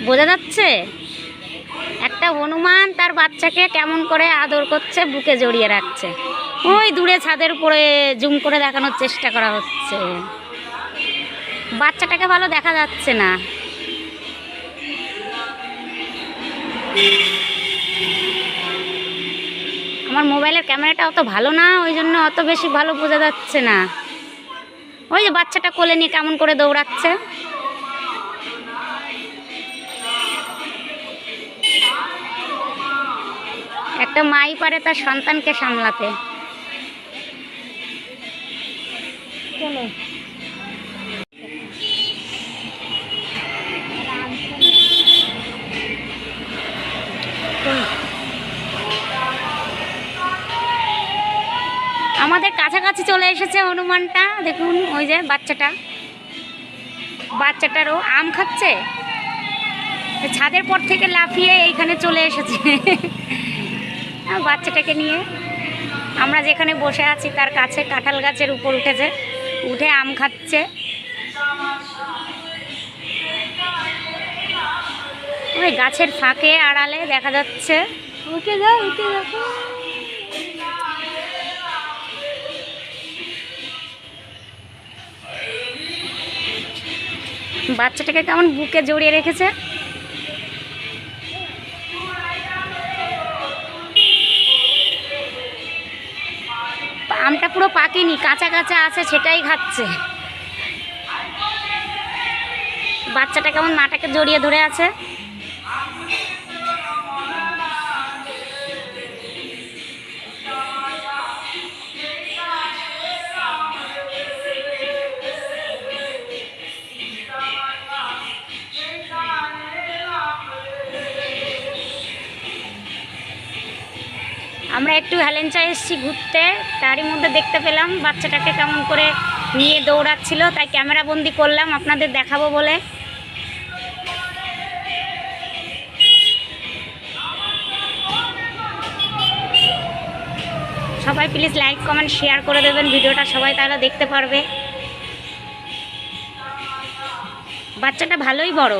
বোঝা যাচ্ছে? একটা হনুমান তার বাচ্চাকে কেমন করে আদর করছে, বুকে জড়িয়ে রাখছে। ওই দূরে ছাদের উপরে জুম করে দেখানোর চেষ্টা করা হচ্ছে। বাচ্চাটাকে ভালো দেখা যাচ্ছে না। আমার মোবাইলের ক্যামেরাটা অত ভালো না, ওই জন্য অত বেশি ভালো বোঝা যাচ্ছে না। ওই যে বাচ্চাটা কোলে নিয়ে কেমন করে দৌড়াচ্ছে। একটা মাই পারে তার সন্তানকে সামলাতে। আমাদের কাছাকাছি চলে এসেছে হনুমানটা। দেখুন ওই যে বাচ্চাটারও আম খাচ্ছে। ছাদের পর থেকে লাফিয়ে এইখানে চলে এসেছে বাচ্চাটাকে নিয়ে। আমরা যেখানে বসে আছি তার কাছে কাঁঠাল গাছের উপর উঠেছে, উঠে আম খাচ্ছে। ওই গাছের ফাঁকে আড়ালে দেখা যাচ্ছে। দেখো বাচ্চাটাকে কেমন বুকে জড়িয়ে রেখেছে। আমটা পুরো পাকেনি, কাঁচা কাঁচা আছে, সেটাই খাচ্ছে। বাচ্চাটা কেমন মাটাকে জড়িয়ে ধরে আছে। আমরা একটু হেলেঞ্চা এসেছি ঘুরতে, তারই মধ্যে দেখতে পেলাম বাচ্চাটাকে কেমন করে নিয়ে দৌড়াচ্ছিল, তাই ক্যামেরা বন্দি করলাম আপনাদের দেখাবো বলে। সবাই প্লিজ লাইক কমেন্ট শেয়ার করে দেবেন ভিডিওটা, সবাই তাহলে দেখতে পারবে। বাচ্চাটা ভালোই বড়।